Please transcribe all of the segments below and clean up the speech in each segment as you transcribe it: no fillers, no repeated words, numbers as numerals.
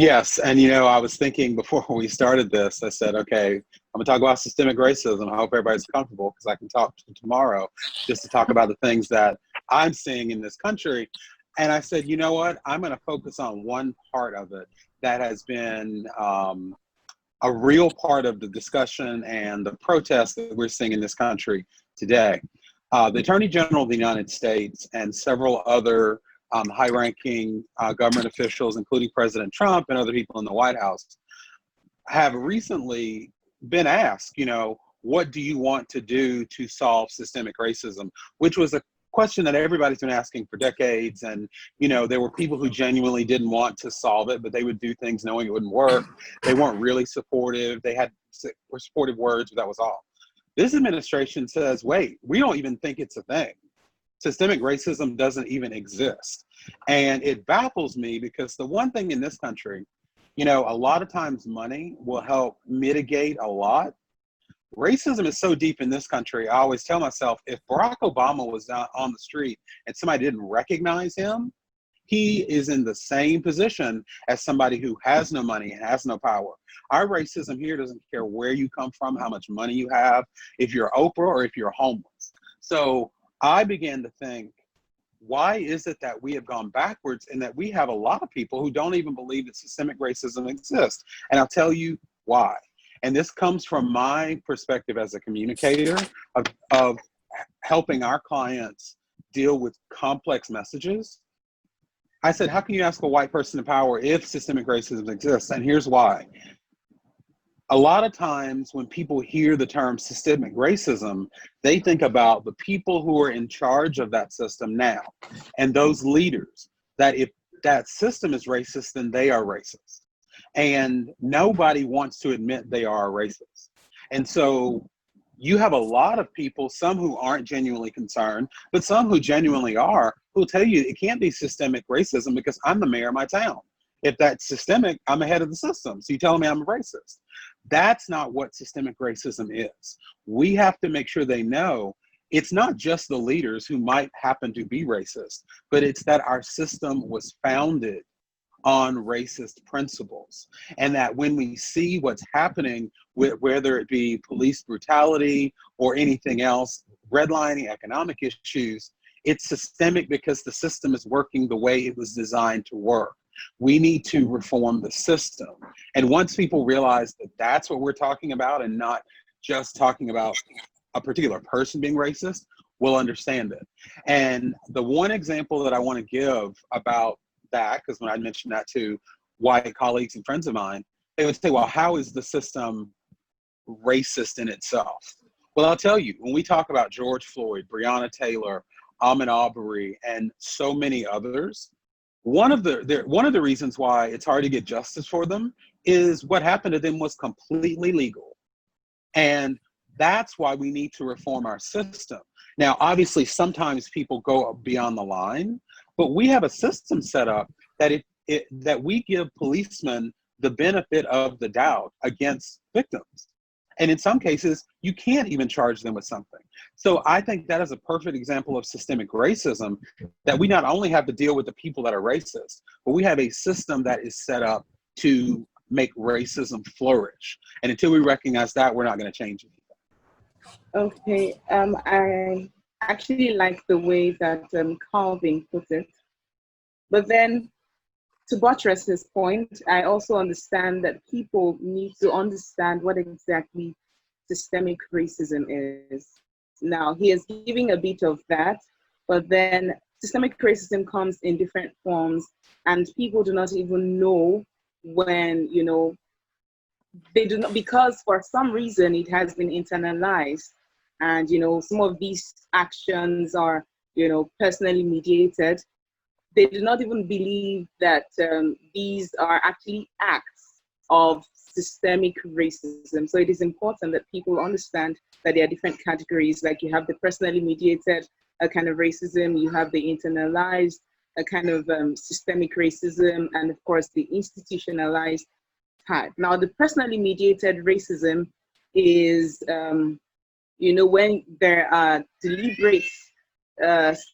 Yes, and I was thinking before we started this, I said, okay, I'm gonna talk about systemic racism. I hope everybody's comfortable because I can talk to tomorrow just to talk about the things that I'm seeing in this country. And I said, you know what? I'm gonna focus on one part of it that has been a real part of the discussion and the protests that we're seeing in this country today. The Attorney General of the United States and several other high-ranking government officials, including President Trump and other people in the White House, have recently been asked, what do you want to do to solve systemic racism, which was a question that everybody's been asking for decades. And, there were people who genuinely didn't want to solve it, but they would do things knowing it wouldn't work. They weren't really supportive. They were supportive words, but that was all. This administration says, wait, we don't even think it's a thing. Systemic racism doesn't even exist. And it baffles me because the one thing in this country, a lot of times money will help mitigate a lot. Racism is so deep in this country. I always tell myself, if Barack Obama was on the street and somebody didn't recognize him, he is in the same position as somebody who has no money and has no power. Our racism here doesn't care where you come from, how much money you have, if you're Oprah or if you're homeless. So I began to think, why is it that we have gone backwards and that we have a lot of people who don't even believe that systemic racism exists? And I'll tell you why. And this comes from my perspective as a communicator of helping our clients deal with complex messages. I said, how can you ask a white person in power if systemic racism exists? And here's why. A lot of times when people hear the term systemic racism, they think about the people who are in charge of that system now and those leaders, that if that system is racist, then they are racist. And nobody wants to admit they are racist. And so you have a lot of people, some who aren't genuinely concerned, but some who genuinely are, who'll tell you it can't be systemic racism because I'm the mayor of my town. If that's systemic, I'm ahead of the system. So you're telling me I'm a racist. That's not what systemic racism is. We have to make sure they know it's not just the leaders who might happen to be racist, but it's that our system was founded on racist principles. And that when we see what's happening, with, whether it be police brutality or anything else, redlining, economic issues, it's systemic because the system is working the way it was designed to work. We need to reform the system. And once people realize that that's what we're talking about and not just talking about a particular person being racist, we'll understand it. And the one example that I want to give about that, because when I mentioned that to white colleagues and friends of mine, they would say, well, how is the system racist in itself? Well, I'll tell you, when we talk about George Floyd, Breonna Taylor, Ahmaud Arbery, and so many others, one of the reasons why it's hard to get justice for them is what happened to them was completely legal. And that's why we need to reform our system. Now, obviously, sometimes people go beyond the line, but we have a system set up that that we give policemen the benefit of the doubt against victims. And in some cases, you can't even charge them with something. So I think that is a perfect example of systemic racism, that we not only have to deal with the people that are racist, but we have a system that is set up to make racism flourish. And until we recognize that, we're not going to change anything. Okay, I actually like the way that Calvin put it. But then, to buttress his point, I also understand that people need to understand what exactly systemic racism is. Now, he is giving a bit of that, but then systemic racism comes in different forms, and people do not even know when, they do not, because for some reason it has been internalized, and, some of these actions are, personally mediated. They do not even believe that these are actually acts of systemic racism. So it is important that people understand that there are different categories. Like you have the personally mediated kind of racism, you have the internalized kind of systemic racism, and of course the institutionalized type. Now, the personally mediated racism is, when there are deliberate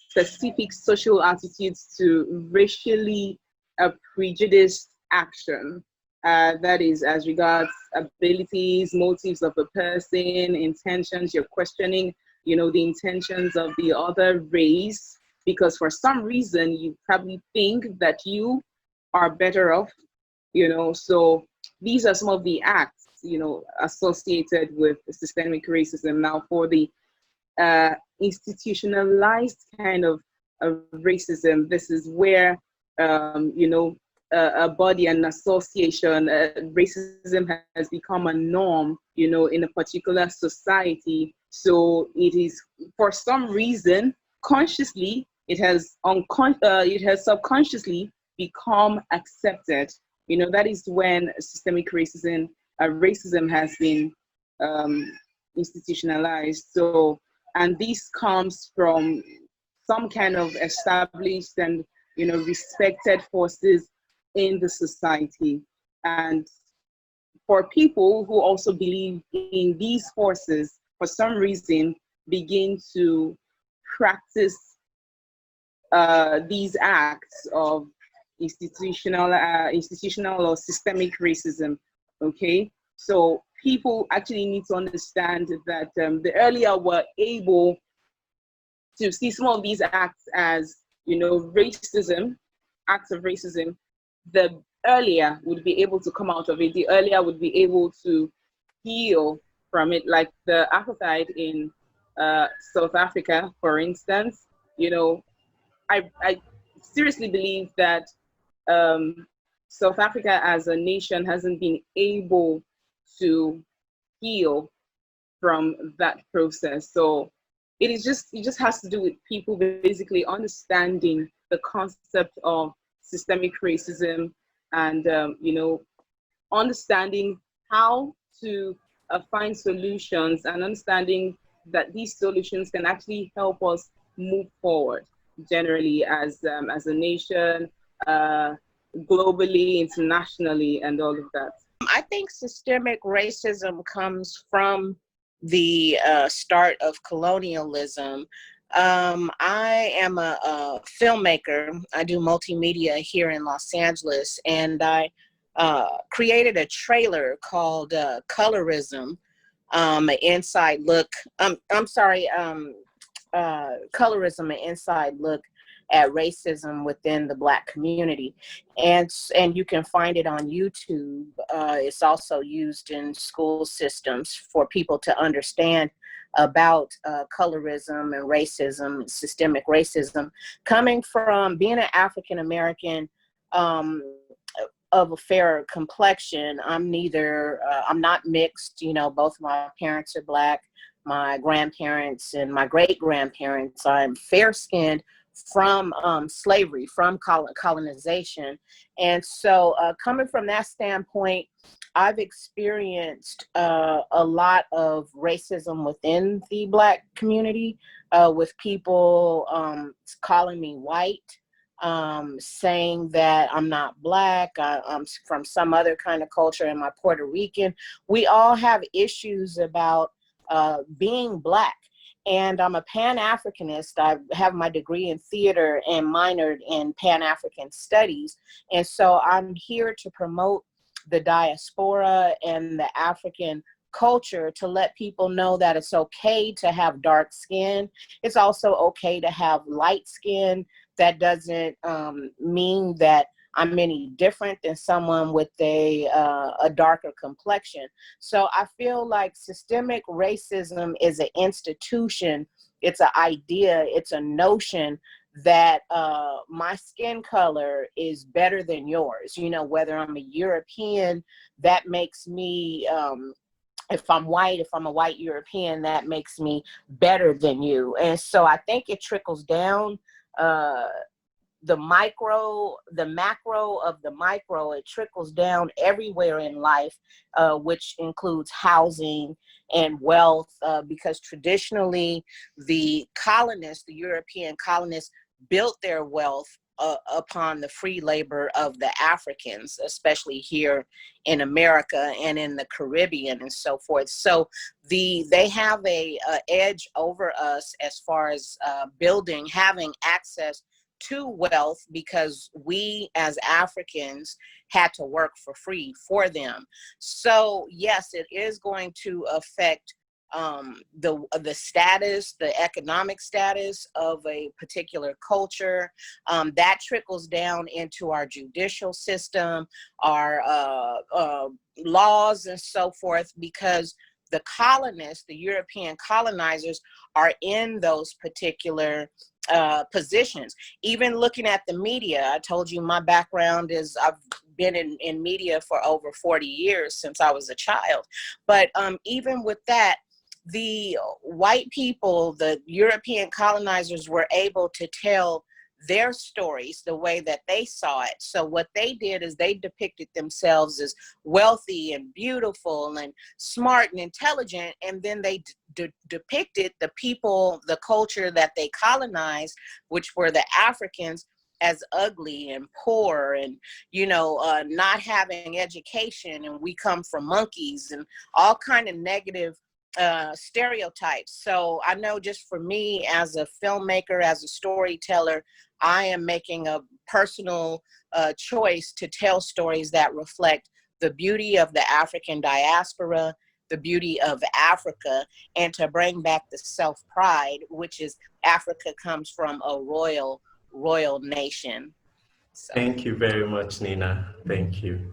specific social attitudes to racially prejudiced action. That is as regards abilities, motives of the person, intentions. You're questioning, the intentions of the other race, because for some reason you probably think that you are better off, so these are some of the acts, associated with systemic racism. Now, for the institutionalized kind of racism, this is where, a body, an association, racism has become a norm, in a particular society. So it is, for some reason, consciously, it has subconsciously become accepted. That is when systemic racism has been institutionalized. So, and this comes from some kind of established and respected forces in the society. And for people who also believe in these forces, for some reason, begin to practice these acts of institutional or systemic racism. Okay, so people actually need to understand that the earlier we're able to see some of these acts as racism, acts of racism, the earlier would be able to come out of it, the earlier would be able to heal from it. Like the apartheid in South Africa, for instance, I seriously believe that South Africa as a nation hasn't been able to heal from that process. So it just has to do with people basically understanding the concept of systemic racism and understanding how to find solutions, and understanding that these solutions can actually help us move forward generally as a nation, globally, internationally, and all of that. I think systemic racism comes from the start of colonialism. I am a filmmaker. I do multimedia here in Los Angeles, and I created a trailer called Colorism, an inside look. Colorism, an inside look at racism within the Black community, and you can find it on YouTube. It's also used in school systems for people to understand about colorism and racism, systemic racism, coming from being an African American of a fair complexion. I'm not mixed. Both my parents are Black. My grandparents and my great grandparents. I'm fair skinned from slavery, from colonization. And so coming from that standpoint, I've experienced a lot of racism within the Black community, with people calling me white, saying that I'm not Black, I'm from some other kind of culture, and I'm Puerto Rican. We all have issues about being Black. And I'm a Pan-Africanist. I have my degree in theater and minored in Pan-African studies. And so I'm here to promote the diaspora and the African culture, to let people know that it's okay to have dark skin. It's also okay to have light skin. That doesn't mean that I'm any different than someone with a darker complexion. So I feel like systemic racism is an institution, it's an idea, it's a notion that my skin color is better than yours. Whether I'm a European, that makes me, if I'm a white European, that makes me better than you. And so I think it trickles down, the macro of the micro, it trickles down everywhere in life, which includes housing and wealth, because traditionally the European colonists built their wealth upon the free labor of the Africans, especially here in America and in the Caribbean and so forth. So they have a edge over us as far as having access to wealth because we as Africans had to work for free for them. So yes, it is going to affect the status, the economic status of a particular culture. That trickles down into our judicial system, our laws and so forth, because the colonists, the European colonizers, are in those particular positions. Even looking at the media, I told you my background is I've been in media for over 40 years since I was a child. But even with that, the white people, the European colonizers, were able to tell their stories the way that they saw it. So what they did is they depicted themselves as wealthy and beautiful and smart and intelligent, and then they depicted the people, the culture that they colonized, which were the Africans, as ugly and poor and, you know, not having education, and we come from monkeys, and all kind of negative stereotypes. So I know just for me as a filmmaker, as a storyteller, I am making a personal choice to tell stories that reflect the beauty of the African diaspora, the beauty of Africa, and to bring back the self-pride, which is Africa comes from a royal nation. So. Thank you very much, Nina. Thank you.